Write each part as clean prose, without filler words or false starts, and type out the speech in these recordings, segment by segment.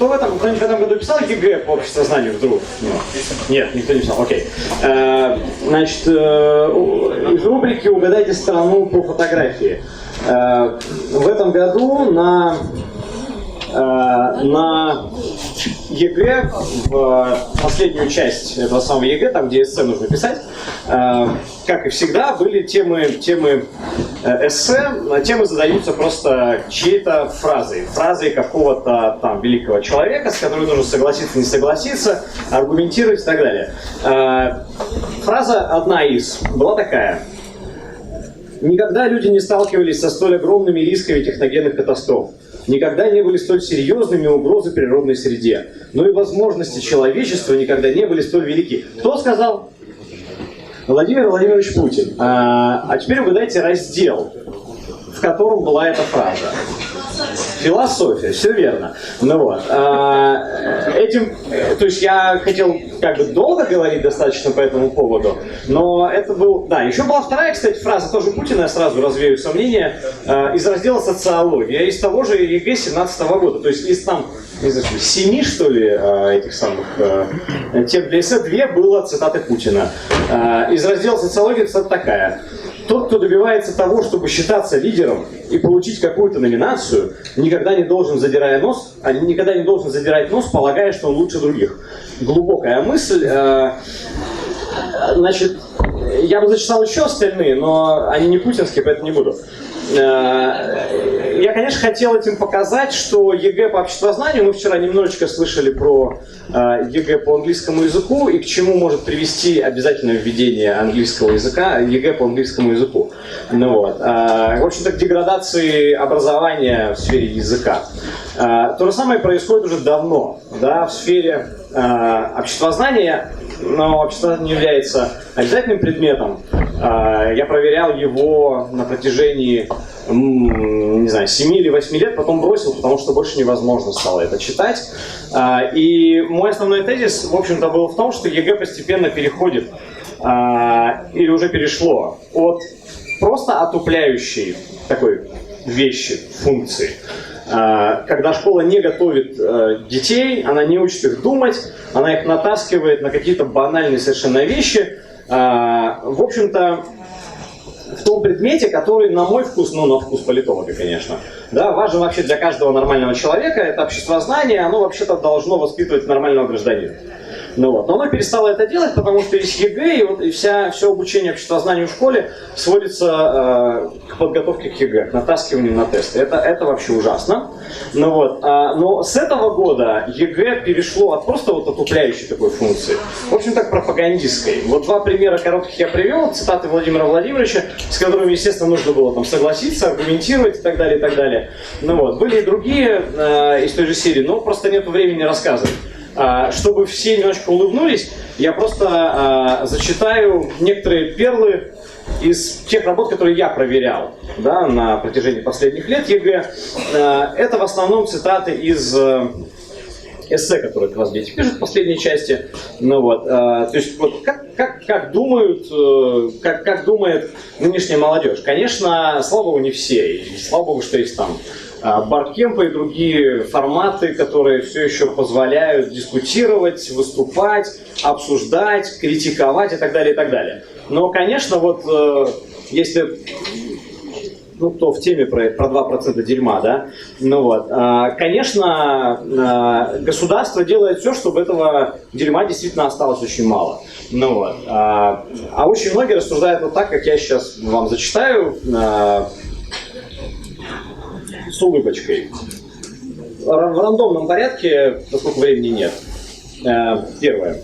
кто-нибудь в этом году писал ЕГЭ по обществознанию вдруг? Нет, никто не писал, окей. Значит, из рубрики «Угадайте страну по фотографии». В этом году на ЕГЭ, в последнюю часть этого самого ЕГЭ, там где эссе нужно писать, как и всегда, были темы эссе. Темы задаются просто чьей-то фразой какого-то там великого человека, с которым нужно согласиться, не согласиться, аргументировать и так далее. Фраза одна из была такая: «Никогда люди не сталкивались со столь огромными рисками техногенных катастроф. Никогда не были столь серьезными угрозы природной среде. Но и возможности человечества никогда не были столь велики». Кто сказал? Владимир Владимирович Путин. А теперь угадайте раздел, в котором была эта фраза. Философия, все верно. Ну вот. То есть я хотел как бы долго говорить достаточно по этому поводу, но это был... Да, еще была вторая, кстати, фраза, тоже Путина, я сразу развею сомнения, из раздела «Социология», из того же ЕГЭ 2017 года. То есть из там, не знаю, 7, что ли, этих самых тем для эссе 2 было цитаты Путина. Из раздела «Социология» цитата такая: «Тот, кто добивается того, чтобы считаться лидером и получить какую-то номинацию, никогда не должен задирать нос, полагая, что он лучше других». Глубокая мысль. Значит, я бы зачитал еще остальные, но они не путинские, поэтому не буду. Я, конечно, хотел этим показать, что ЕГЭ по обществознанию, мы вчера немножечко слышали про ЕГЭ по английскому языку и к чему может привести обязательное введение английского языка, ЕГЭ по английскому языку. Ну, вот. В общем-то, к деградации образования в сфере языка. То же самое происходит уже давно, да, в сфере обществознания, но обществознание не является обязательным предметом. Я проверял его на протяжении, не знаю, 7 или 8 лет, потом бросил, потому что больше невозможно стало это читать. И мой основной тезис, в общем-то, был в том, что ЕГЭ постепенно переходит, или уже перешло, от просто отупляющей такой вещи, функции. Когда школа не готовит детей, она не учит их думать, она их натаскивает на какие-то банальные совершенно вещи. В общем-то, в том предмете, который, на мой вкус, ну, на вкус политолога, конечно, да, важен вообще для каждого нормального человека, это обществознание, оно вообще-то должно воспитывать нормального гражданина. Ну, вот. Но оно перестало это делать, потому что есть ЕГЭ, и, вот, и все обучение обществознанию в школе сводится к подготовке к ЕГЭ, к натаскиванию на тесты. Это вообще ужасно. Ну, вот. Но с этого года ЕГЭ перешло от просто вот отупляющей такой функции, в общем-то, к пропагандистской. Вот 2 примера коротких я привел, цитаты Владимира Владимировича, с которыми, естественно, нужно было там согласиться, аргументировать и так далее, и так далее. Ну, вот. Были и другие из той же серии, но просто нет времени рассказывать. Чтобы все немножко улыбнулись, я просто зачитаю некоторые перлы из тех работ, которые я проверял, да, на протяжении последних лет ЕГЭ. Это в основном цитаты из эссе, которые как раз дети пишут в последней части. Ну, вот, то есть вот, как думает нынешняя молодежь. Конечно, слава богу, не все. И слава богу, что есть там Баркемпа и другие форматы, которые все еще позволяют дискутировать, выступать, обсуждать, критиковать и так далее, и так далее. Но, конечно, вот если, ну, кто в теме про 2% дерьма, да, ну вот, конечно, государство делает все, чтобы этого дерьма действительно осталось очень мало. Ну вот, а очень многие рассуждают вот так, как я сейчас вам зачитаю, с улыбочкой. В рандомном порядке, поскольку времени нет. Первое.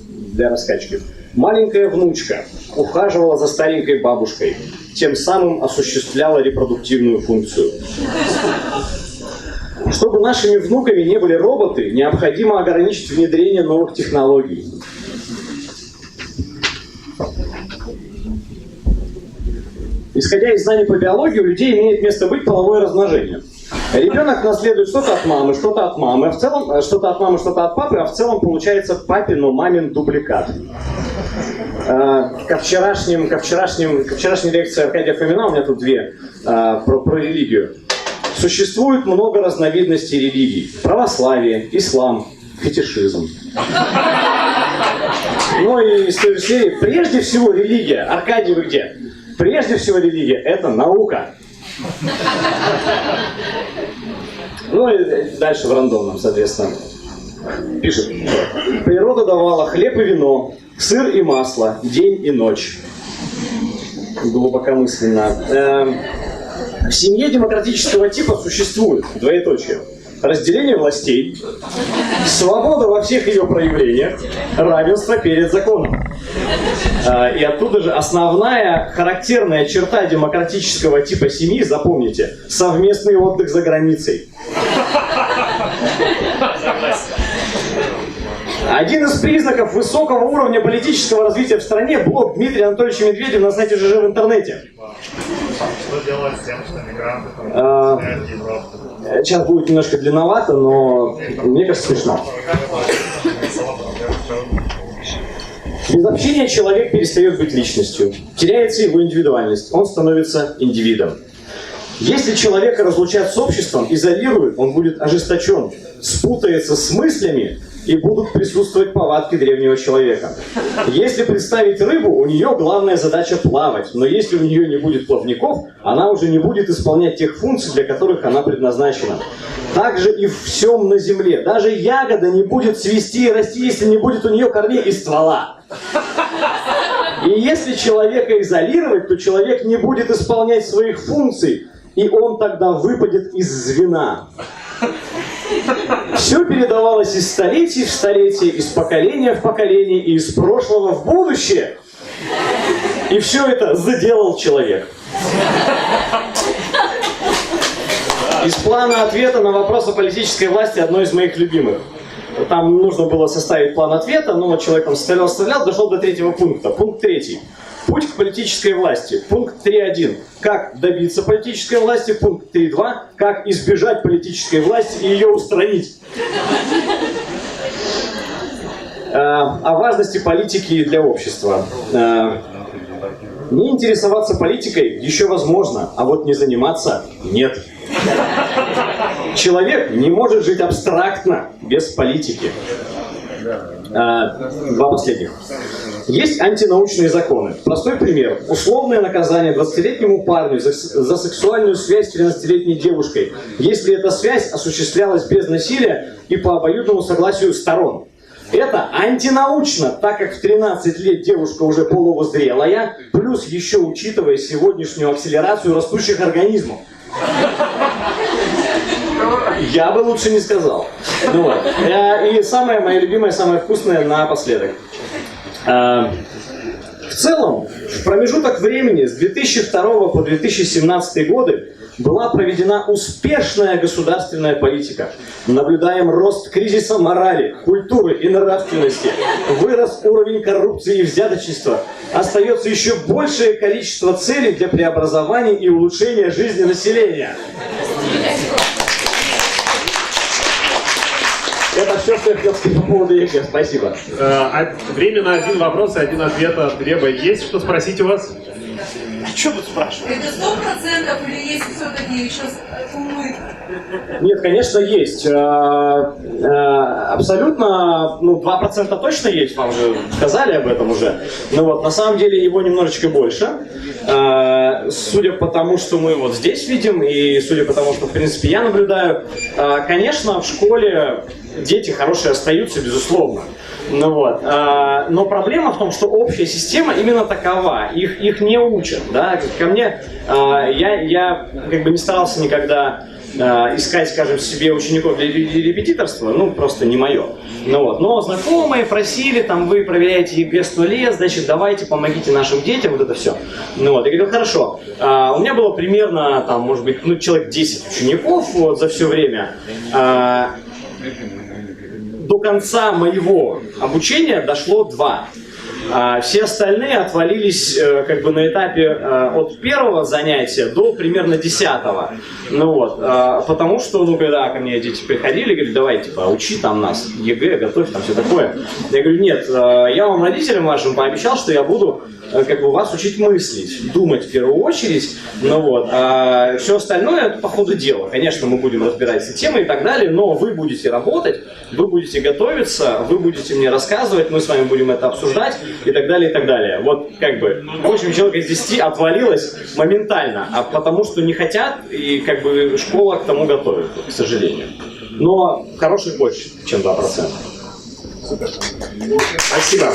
Для раскачки. Маленькая внучка ухаживала за старенькой бабушкой, тем самым осуществляла репродуктивную функцию. Чтобы нашими внуками не были роботы, необходимо ограничить внедрение новых технологий. Исходя из знаний по биологии, у людей имеет место быть половое размножение. Ребенок наследует что-то от мамы, что-то от мамы, в целом что-то от мамы, что-то от папы, а в целом получается папин, но мамин дубликат. Ко вчерашней лекции Аркадия Фомина, у меня тут 2 про религию. Существует много разновидностей религий. Православие, ислам, фетишизм. Ну и из той же серии, прежде всего религия. Аркадий, вы где? Прежде всего религия – это наука. Ну и дальше в рандомном, соответственно. Пишет. Природа давала хлеб и вино, сыр и масло, день и ночь. Глубокомысленно. В семье демократического типа существует, двоеточие, разделение властей, свобода во всех ее проявлениях, равенство перед законом. И оттуда же основная характерная черта демократического типа семьи, запомните, совместный отдых за границей. Один из признаков высокого уровня политического развития в стране — блог Дмитрия Анатольевича Медведева на сайте ЖЖ в интернете. Что делать с тем, что мигранты Сейчас будет немножко длинновато, но мне кажется смешно. Без общения человек перестает быть личностью, теряется его индивидуальность, он становится индивидом. Если человека разлучат с обществом, изолируют, он будет ожесточен, спутается с мыслями, и будут присутствовать повадки древнего человека. Если представить рыбу, у нее главная задача плавать, но если у нее не будет плавников, она уже не будет исполнять тех функций, для которых она предназначена. Также и в всем на земле. Даже ягода не будет цвести и расти, если не будет у нее корней и ствола. И если человека изолировать, то человек не будет исполнять своих функций, и он тогда выпадет из звена. Все передавалось из столетий в столетие, из поколения в поколение и из прошлого в будущее. И все это заделал человек. Из плана ответа на вопрос о политической власти одно из моих любимых. Там нужно было составить план ответа, но человек там составлял, дошел до третьего пункта. Пункт 3. Путь к политической власти. Пункт 3.1. Как добиться политической власти. Пункт 3.2. Как избежать политической власти и ее устранить. О важности политики для общества. Не интересоваться политикой еще возможно, а вот не заниматься нет. Человек не может жить абстрактно без политики. Два последних. Есть антинаучные законы. Простой пример. Условное наказание 20-летнему парню за сексуальную связь с 13-летней девушкой, если эта связь осуществлялась без насилия и по обоюдному согласию сторон. Это антинаучно, так как в 13 лет девушка уже полувозрелая, плюс еще учитывая сегодняшнюю акселерацию растущих организмов. Я бы лучше не сказал. Ну, вот. И самое мое любимое, самое вкусное напоследок. В целом, в промежуток времени с 2002 по 2017 годы была проведена успешная государственная политика. Наблюдаем рост кризиса морали, культуры и нравственности. Вырос уровень коррупции и взяточничества. Остается еще большее количество целей для преобразования и улучшения жизни населения. Это все, что я хотел сказать по поводу ЕГЭ. Спасибо. Время на один вопрос и один ответ от Глеба. Есть что спросить у вас? А что тут спрашивать? Это 100% или есть все-таки еще умы? Нет, конечно, есть. Абсолютно, 2% точно есть, вам же сказали об этом уже. Но вот на самом деле его немножечко больше. Судя по тому, что мы вот здесь видим, и судя по тому, что, в принципе, я наблюдаю, конечно, в школе дети хорошие остаются, безусловно. Но проблема в том, что общая система именно такова. Их не учат. Да? Ко мне, я как бы не старался никогда искать, скажем, себе учеников для репетиторства, просто не мое. Но знакомые просили, вы проверяете ЕГЭ 100 лет, значит, давайте, помогите нашим детям, вот это все. Я говорю, хорошо. У меня было примерно, может быть, человек 10 учеников за все время. До конца моего обучения дошло 2. Все остальные отвалились как бы на этапе от первого занятия до примерно 10-го. Ну вот, потому что, ну, когда ко мне дети приходили, говорят, давай, типа, учи там нас, ЕГЭ, готовь там все такое. Я говорю, нет, я вам, родителям вашим, пообещал, что я буду как бы вас учить мыслить, думать в первую очередь, ну вот, а все остальное это по ходу дела. Конечно, мы будем разбирать эти темы и так далее, но вы будете работать, вы будете готовиться, вы будете мне рассказывать, мы с вами будем это обсуждать и так далее, и так далее. Вот как бы 8 человек из 10 отвалилось моментально, а потому что не хотят, и как бы школа к тому готовит, к сожалению. Но хороших больше, чем 2%. Спасибо.